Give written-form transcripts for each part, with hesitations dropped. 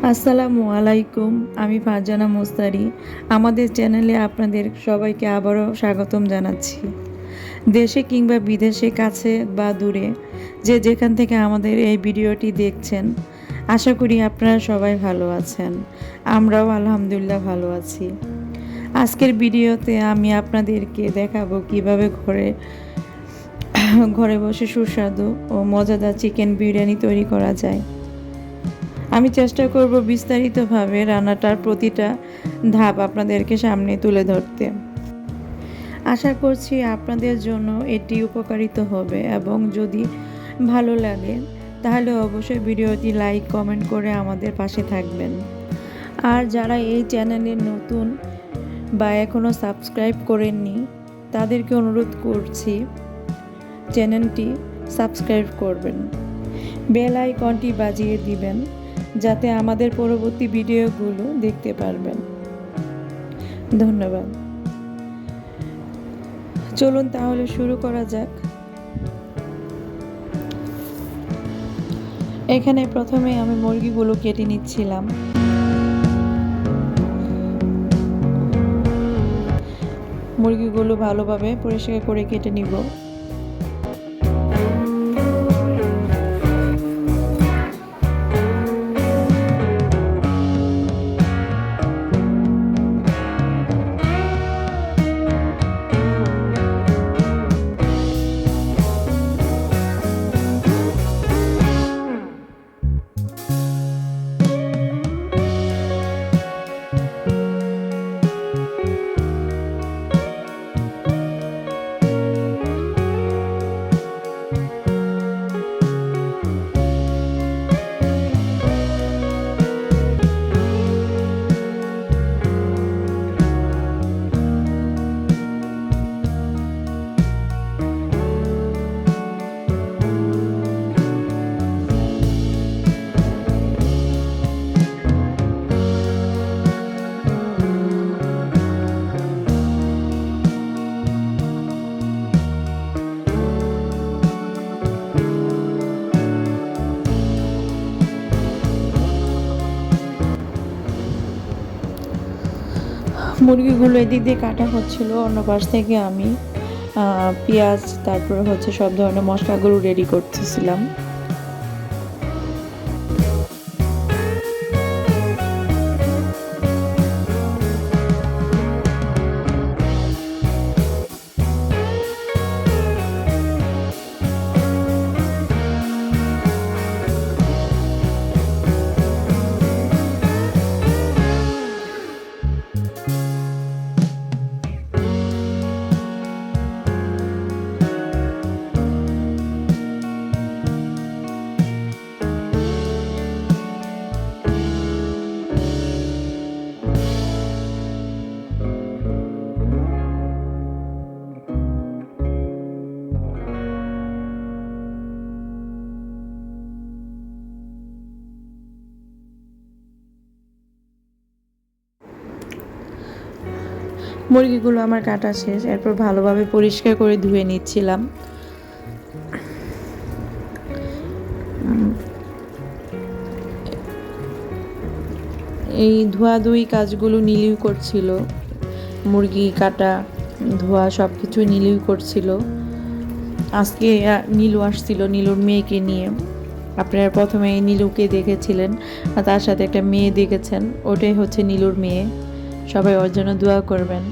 আসসালামু আলাইকুম। আমি ফারজানা মোস্তারি। আমাদের চ্যানেলে আপনাদের সবাইকে আবারও স্বাগতম জানাচ্ছি। দেশে কিংবা বিদেশে, কাছে বা দূরে, যে যেখান থেকে আমাদের এই ভিডিওটি দেখছেন, আশা করি আপনারা সবাই ভালো আছেন। আমরাও আলহামদুলিল্লাহ ভালো আছি। আজকের ভিডিওতে আমি আপনাদেরকে দেখাবো কিভাবে ঘরে বসে সুস্বাদু ও মজাদার চিকেন বিরিয়ানি তৈরি করা যায়। আমি চেষ্টা করব বিস্তারিতভাবে রান্নাটার প্রতিটা ধাপ আপনাদেরকে সামনে তুলে ধরতে। আশা করছি আপনাদের জন্য এটি উপকারিত হবে, এবং যদি ভালো লাগে তাহলে অবশ্যই ভিডিওটি লাইক কমেন্ট করে আমাদের পাশে থাকবেন। আর যারা এই চ্যানেলে নতুন বা এখনও সাবস্ক্রাইব করেননি, তাদেরকে অনুরোধ করছি চ্যানেলটি সাবস্ক্রাইব করবেন, বেল আইকনটি বাজিয়ে দিবেন যাতে আমাদের পরবর্তী ভিডিওগুলো দেখতে পারবেন। ধন্যবাদ। চলুন তাহলে শুরু করা যাক। এখানে প্রথমে আমি মুরগিগুলো কেটে নিচ্ছিলাম। মুরগিগুলো ভালোভাবে পরিষ্কার করে কেটে নিব। মুরগিগুলো এদিক দিয়ে কাটা হচ্ছিল, অন্য পাশ থেকে আমি পেঁয়াজ, তারপরে সব ধরনের মশলাগুলো রেডি করতেছিলাম। মুরগিগুলো আমার কাটা শেষ, এরপর ভালোভাবে পরিষ্কার করে ধুয়ে নিচ্ছিলাম। এই ধোয়াধুয়ি কাজগুলো নীলুই করছিল, মুরগি কাটা, ধোয়া সব কিছু নীলুই করছিল। আজকে নীলু আসছিল নীলুর মেয়েকে নিয়ে। আপনারা প্রথমে নীলুকে দেখেছিলেন, আর তার সাথে একটা মেয়ে দেখেছেন, ওটাই হচ্ছে নীলুর মেয়ে। সবাই ওর জন্য দোয়া করবেন।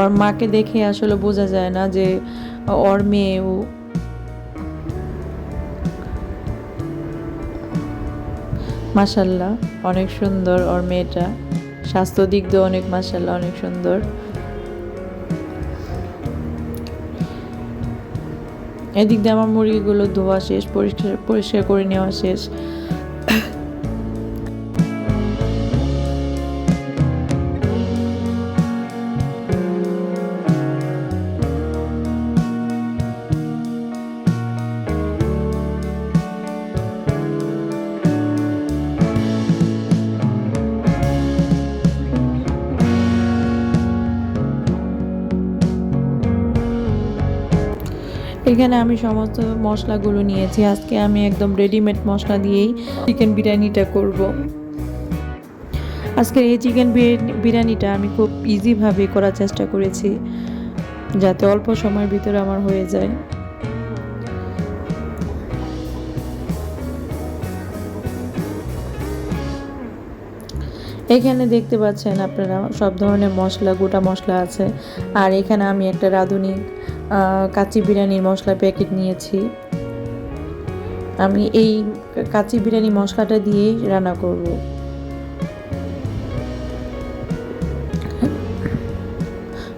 ওর মাকে দেখে আসলে বোঝা যায় না যে ওর মেয়ে। মাশাল্লাহ, অনেক সুন্দর ওর মেয়েটা, স্বাস্থ্য দিক দিয়ে অনেক, মাশাল্লাহ, অনেক সুন্দর। এদিক দিয়ে আমার মুরগিগুলো ধোয়া শেষ, পরিষ্কার করে নেওয়া শেষ। এখানে আমি সমস্ত মশলাগুলো নিয়েছি। আজকে আমি একদম রেডিমেড মশলা দিয়েই চিকেন বিরিয়ানিটা করব। আজকের এই চিকেন বিরিয়ানিটা আমি খুব ইজিভাবে করার চেষ্টা করেছি, যাতে অল্প সময়ের ভিতরে আমার হয়ে যায়। এখানে দেখতে পাচ্ছেন আপনারা সব ধরনের মশলা, গোটা মশলা আছে। আর এখানে আমি একটা রাঁধুনি কাচ্চি বিরিয়ানির মশলা প্যাকেট নিয়েছি। আমি এই কাচ্চি বিরিয়ানি মশলাটা দিয়েই রান্না করব।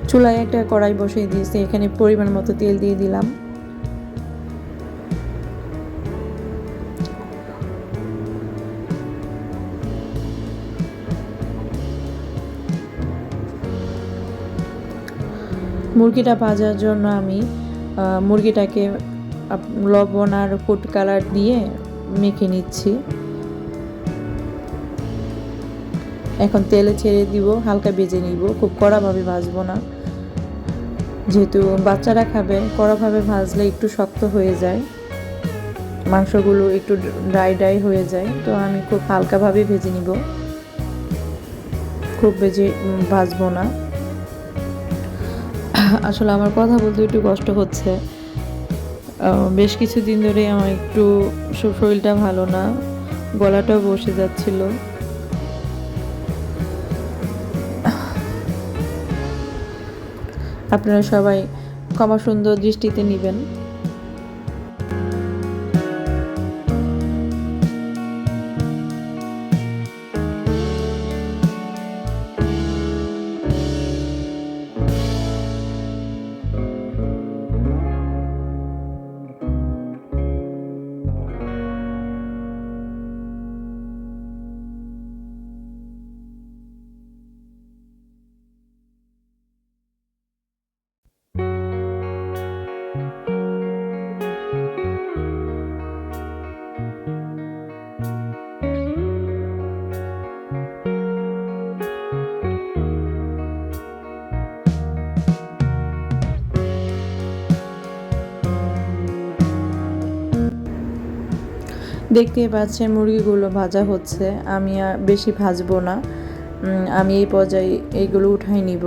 চুলায় একটা কড়াই বসিয়ে দিয়েছি, এখানে পরিমাণ মতো তেল দিয়ে দিলাম। মুরগিটা ভাজার জন্য আমি মুরগিটাকে লবণ আর ফুড কালার দিয়ে মেখে নিচ্ছি। এখন তেলে ছেড়ে দিব, হালকা ভেজে নিব, খুব কড়াভাবে ভাজবো না, যেহেতু বাচ্চারা খাবে। কড়াভাবে ভাজলে একটু শক্ত হয়ে যায়, মাংসগুলো একটু ড্রাই ড্রাই হয়ে যায়। তো আমি খুব হালকাভাবে ভেজে নিব, খুব ভাজবো না। আসলে আমার কথা বলতে একটু কষ্ট হচ্ছে, বেশ কিছুদিন ধরে আমার একটু শরীরটা ভালো না, গলাটাও বসে যাচ্ছিল। আপনারা সবাই ক্ষমা সুন্দর দৃষ্টিতে নেবেন। দেখতেই পাচ্ছেন মুরগিগুলো ভাজা হচ্ছে। আমি আর বেশি ভাজবো না, আমি এই পর্যায়ে এইগুলো উঠাই নিব।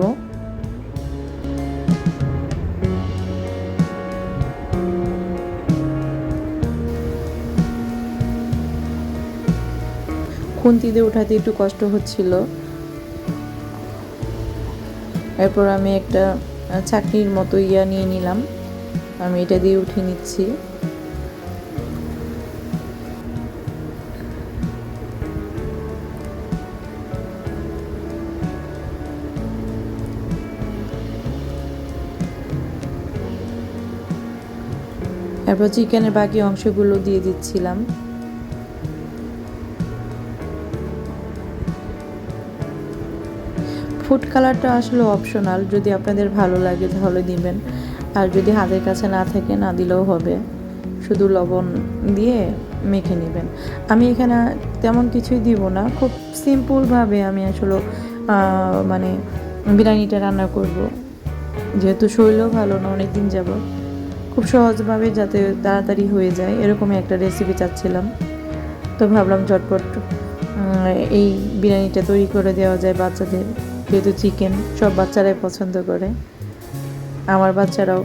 খুন্তি দিয়ে উঠাতে একটু কষ্ট হচ্ছিল। এরপর আমি একটা চাকনির মতো নিয়ে নিলাম, আমি এটা দিয়ে উঠিয়ে নিচ্ছি। এরপর চিকেনের বাকি অংশগুলো দিয়ে দিচ্ছিলাম। ফুড কালারটা আসলে অপশনাল, যদি আপনাদের ভালো লাগে তাহলে দিবেন, আর যদি হাতের কাছে না থাকে না দিলেও হবে, শুধু লবণ দিয়ে মেখে নেবেন। আমি এখানে তেমন কিছুই দিব না, খুব সিম্পলভাবে আমি আসলে মানে বিরিয়ানিটা রান্না করব, যেহেতু শরীরও ভালো না অনেক দিন যাব, খুব সহজভাবে যাতে তাড়াতাড়ি হয়ে যায় এরকমই একটা রেসিপি চাচ্ছিলাম। তো ভাবলাম ঝটপট এই বিরিয়ানিটা তৈরি করে দেওয়া যায় বাচ্চাদের, যেহেতু চিকেন সব বাচ্চারাই পছন্দ করে, আমার বাচ্চারাও।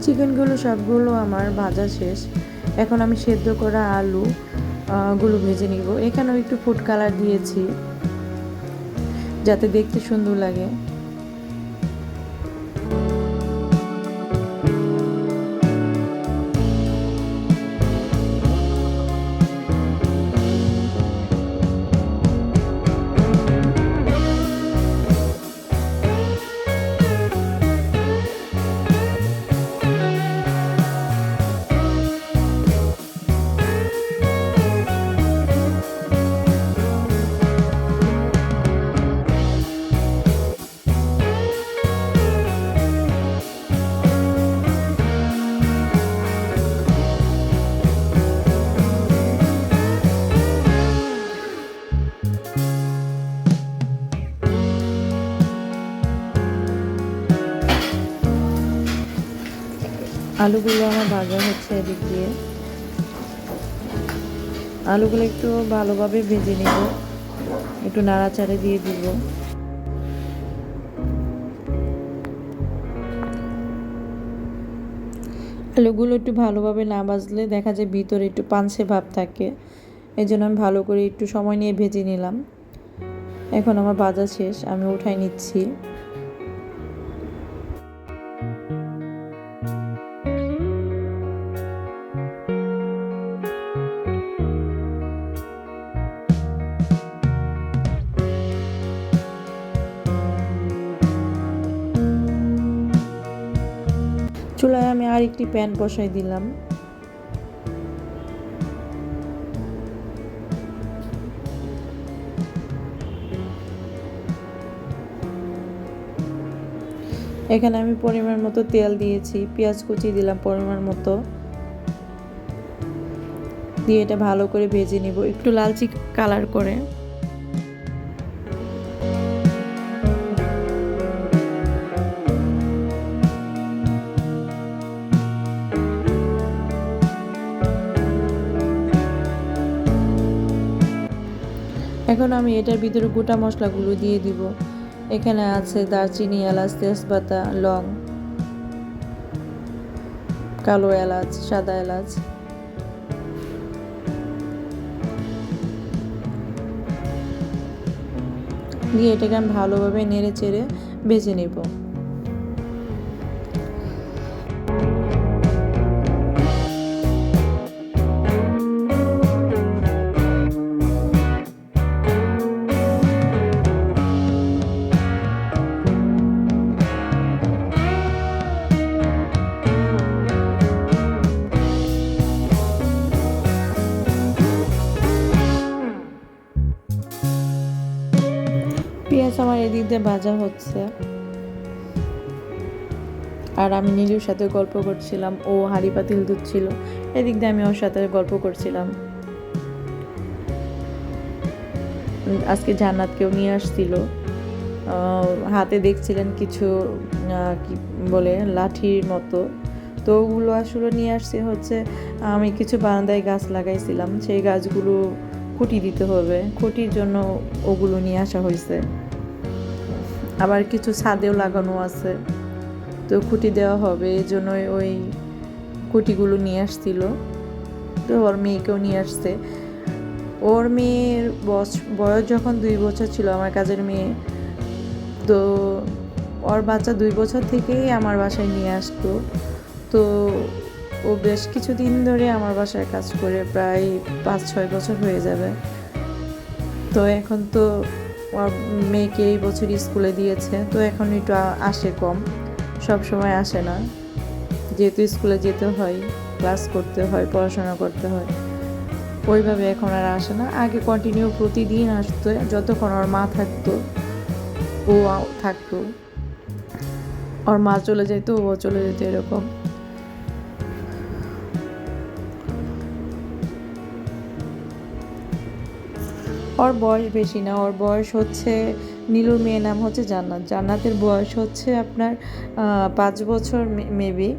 চিকেনগুলো সবগুলো আমার ভাজা শেষ। এখন আমি সেদ্ধ করা আলু গুলো ভেজে নিব। এখানেও একটু ফুড কালার দিয়েছি যাতে দেখতে সুন্দর লাগে। আলুগুলো আমার ভাজা হচ্ছে এদিক দিয়ে। আলুগুলো একটু ভালোভাবে ভেজে নেব, একটু নাড়াচাড়া দিয়ে দিব। আলুগুলো একটু ভালোভাবে না ভাজলে দেখা যায় ভিতরে একটু পানসে ভাব থাকে, এই জন্য আমি ভালো করে একটু সময় নিয়ে ভেজে নিলাম। এখন আমার ভাজা শেষ, আমি উঠাই নিচ্ছি। চুলায় আমি আর একটি প্যান বসাই দিলাম। এখানে আমি পরিমাণ মতো তেল দিয়েছি, পেঁয়াজ কুচি দিলাম পরিমাণ মতো, দিয়ে এটা ভালো করে ভেজে নিব একটু লালচে কালার করে। এখন আমি এটার ভিতরে গোটা মশলাগুলো দিয়ে দিব। এখানে আছে দারচিনি, এলাচ, তেজপাতা, লং, কালো এলাচ, সাদা এলাচ। দিয়ে এটাকে আমি ভালোভাবে নেড়ে চেড়ে ভেজে নেব। পেঁয়াজ আমার এদিক দিয়ে ভাজা হচ্ছে, আর আমি নীলুর সাথে গল্প করছিলাম, ও হাঁড়ি পাতিল ধুচ্ছিল, এদিক দিয়ে আমি ওর সাথে গল্প করছিলাম। আজকে জান্নাতকেও নিয়ে আসছিল, হাতে দেখছিলেন কিছু কি বলে লাঠির মতো, তো ওগুলো আসলে নিয়ে আসছে হচ্ছে, আমি কিছু বারান্দায় গাছ লাগাইছিলাম, সেই গাছগুলো খুঁটি দিতে হবে, খুঁটির জন্য ওগুলো নিয়ে আসা হয়েছে। আবার কিছু ছাদেও লাগানো আছে, তো খুঁটি দেওয়া হবে, এই জন্য ওই খুঁটিগুলো নিয়ে আসছিল। তো ওর মেয়েকেও নিয়ে আসছে। ওর মেয়ের বয়স যখন 2 বছর ছিল, আমার কাজের মেয়ে, তো ওর বাচ্চা 2 বছর থেকেই আমার বাসায় নিয়ে আসতো। তো ও বেশ কিছুদিন ধরে আমার বাসায় কাজ করে, প্রায় 5-6 বছর হয়ে যাবে। তো এখন তো ওর মেয়েকে এই বছর স্কুলে দিয়েছে, তো এখন একটু আসে কম, সব সময় আসে না, যেহেতু স্কুলে যেতে হয়, ক্লাস করতে হয়, পড়াশোনা করতে হয়, ওইভাবে এখন আর আসে না। আগে কন্টিনিউ প্রতিদিন আসতো, যতক্ষণ ওর মা থাকতো ও থাকতো, ওর মা চলে যেত ও চলে যেত, এরকম। ওর বয়স বেশি না, ওর বয়স হচ্ছে, নীলুর মেয়ের নাম হচ্ছে জান্নাত, জান্নাতের বয়স হচ্ছে আপনার 5 বছর মেবি,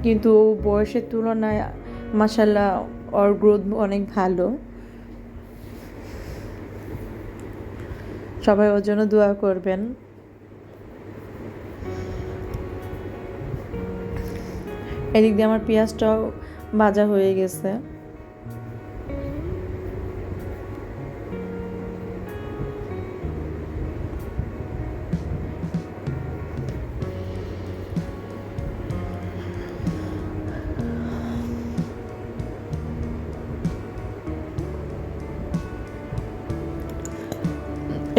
কিন্তু বয়সের তুলনায় মাশাল্লাহ ওর গ্রোথ অনেক ভালো। সবাই ওর জন্য দোয়া করবেন। এদিক দিয়ে আমার পেঁয়াজটাও ভাজা হয়ে গেছে।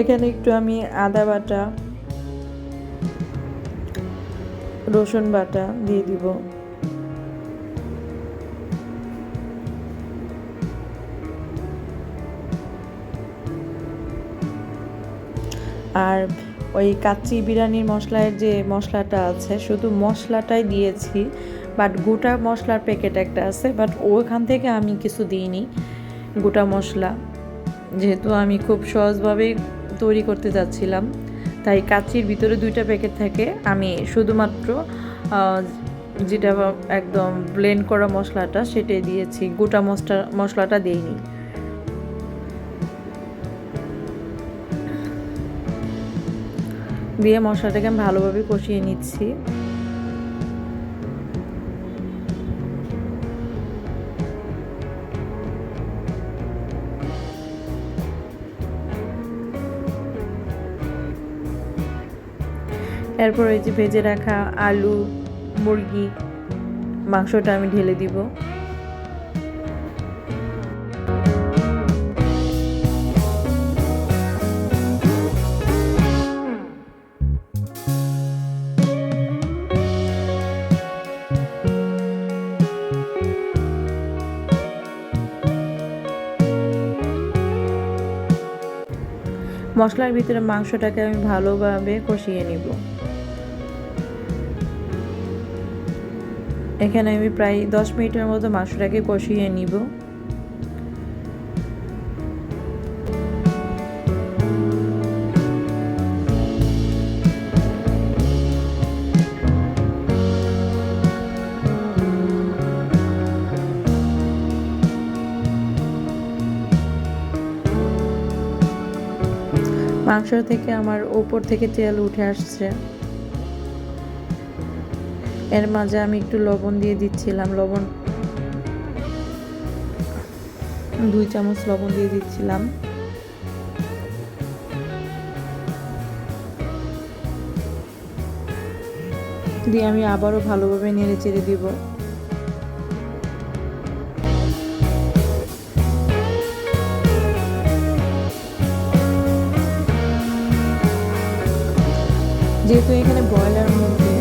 এখানে একটু আমি আদা বাটা, রসুন বাটা দিয়ে দিব। আর ওই কাচ্চি বিরিয়ানির মশলার যে মশলাটা আছে, শুধু মশলাটাই দিয়েছি, বাট গোটা মশলার প্যাকেট একটা আছে, বাট ওখান থেকে আমি কিছু দিইনি গোটা মশলা, যেহেতু আমি খুব সহজভাবে তৈরি করতে যাচ্ছিলাম, তাই কাচ্চির ভিতরে 2টা প্যাকেট থাকে, আমি শুধুমাত্র যেটা একদম ব্লেন্ড করা মশলাটা সেটাই দিয়েছি, গোটা মশলাটা দেইনি। দিয়ে মশলাটাকে আমি ভালোভাবে কষিয়ে নিচ্ছি। এরপর এই যে ভেজে রাখা আলু, মুরগি, মাংসটা আমি ঢেলে দিব। মশলার ভিতরে মাংসটাকে আমি ভালোভাবে কষিয়ে নিব। এখানে আমি প্রায় 10 মিনিটের মতো মাংসটাকে কষিয়ে নিব। মাংস থেকে আমার উপর থেকে তেল উঠে আসছে। এর মাঝে আমি একটু লবণ দিয়ে দিচ্ছিলাম, 2 চামচ লবণ দিয়ে দিচ্ছিলাম। দিয়ে আমি আবারও ভালোভাবে নেড়ে চেড়ে দিব। যেহেতু এখানে ব্রয়লার মুরগি,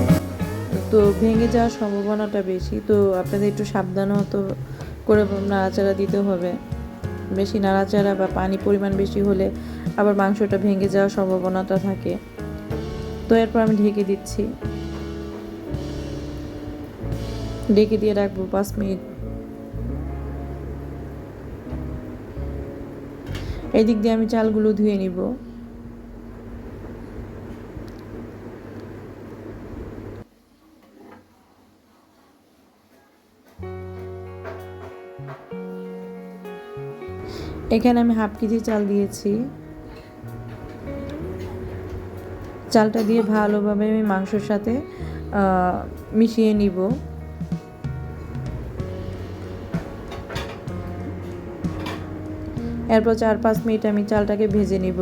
তো ভেঙে যাওয়ার সম্ভাবনাটা বেশি, তো আপনাদের একটু সাবধানত করে নাড়াচাড়া দিতে হবে। বেশি নাড়াচাড়া বা পানি পরিমাণ বেশি হলে আবার মাংসটা ভেঙে যাওয়ার সম্ভাবনাটা থাকে। তো এরপর আমি ঢেকে দিচ্ছি, ঢেকে দিয়ে রাখবো 5 মিনিট। এই দিক দিয়ে আমি চালগুলো ধুয়ে নিব। এখানে আমি হাফ কেজি চাল দিয়েছি। চালটা দিয়ে ভালোভাবে আমি মাংসের সাথে মিশিয়ে নিব। এরপর 4-5 মিনিট আমি চালটাকে ভেজে নিব।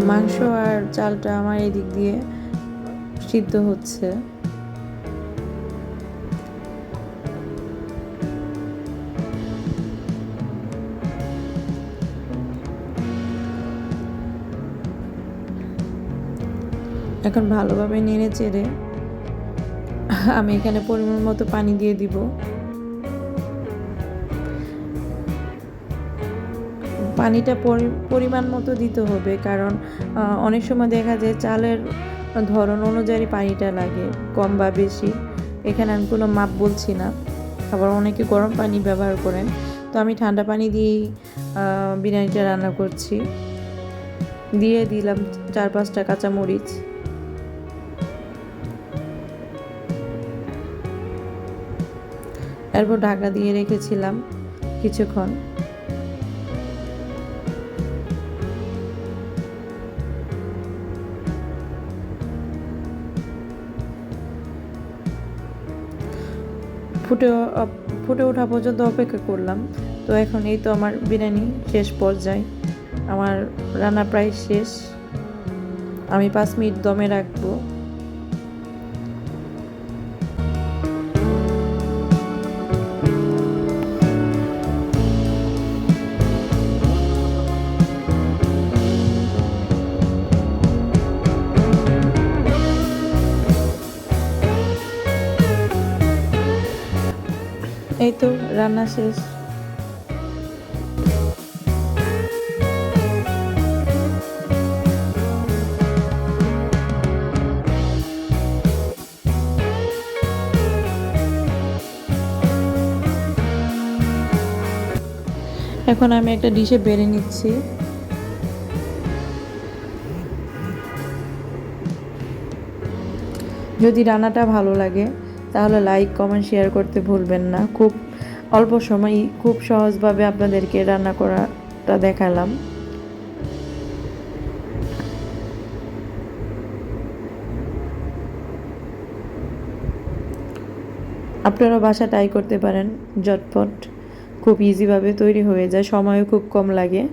মাংস আর চালটা আমার এদিক দিয়ে সিদ্ধ হচ্ছে। এখন ভালোভাবে নেড়ে চেড়ে আমি এখানে পরিমাণ মতো পানি দিয়ে দিব। পানিটা পরিমাণ মতো দিতে হবে, কারণ অনেক সময় দেখা যায় চালের ধরন অনুযায়ী পানিটা লাগে, কম বা বেশি। এখানে আমি কোনো মাপ বলছি না। আবার অনেকে গরম পানি ব্যবহার করেন, তো আমি ঠান্ডা পানি দিয়েই বিরিয়ানিটা রান্না করছি। দিয়ে দিলাম 4-5টা কাঁচামরিচ। এরপর ঢাকা দিয়ে রেখেছিলাম কিছুক্ষণ। ফুটে ওঠা পর্যন্ত অপেক্ষা করলাম। তো এখন এই তো আমার বিরিয়ানি শেষ পর্যায়ে, আমার রান্না প্রায় শেষ। আমি 5 মিনিট দমে রাখবো। এই তো রান্না শেষ। এখন আমি একটা ডিশে বেড়ে নিচ্ছি। যদি রান্নাটা ভালো লাগে তাহলে লাইক কমেন্ট শেয়ার করতে ভুলবেন না। খুব অল্প সময় খুব সহজভাবে আপনাদেরকে রান্না করাটা দেখালাম। আপনারা বাসা ট্রাই করতে পারেন, ঝটপট খুব ইজিভাবে তৈরি হয়ে যায়, সময়ও খুব কম লাগে।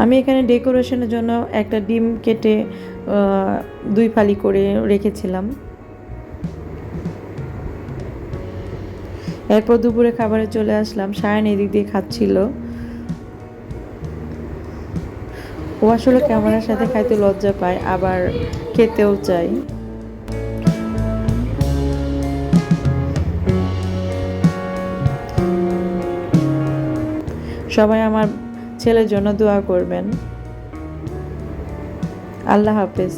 আমি এখানে ডেকোরেশনের জন্য একটা ডিম কেটে 2 ফালি করে রেখেছিলাম। এরপর দুপুরে খাবারে চলে আসলাম। সায়ন এদিক দিয়ে খাচ্ছিল। ও আসলে ক্যামেরার সাথে খাইতে লজ্জা পায়, আবার খেতেও চায়। সবাই আমার ছেলের জন্য দোয়া করবেন। আল্লাহ হাফেজ।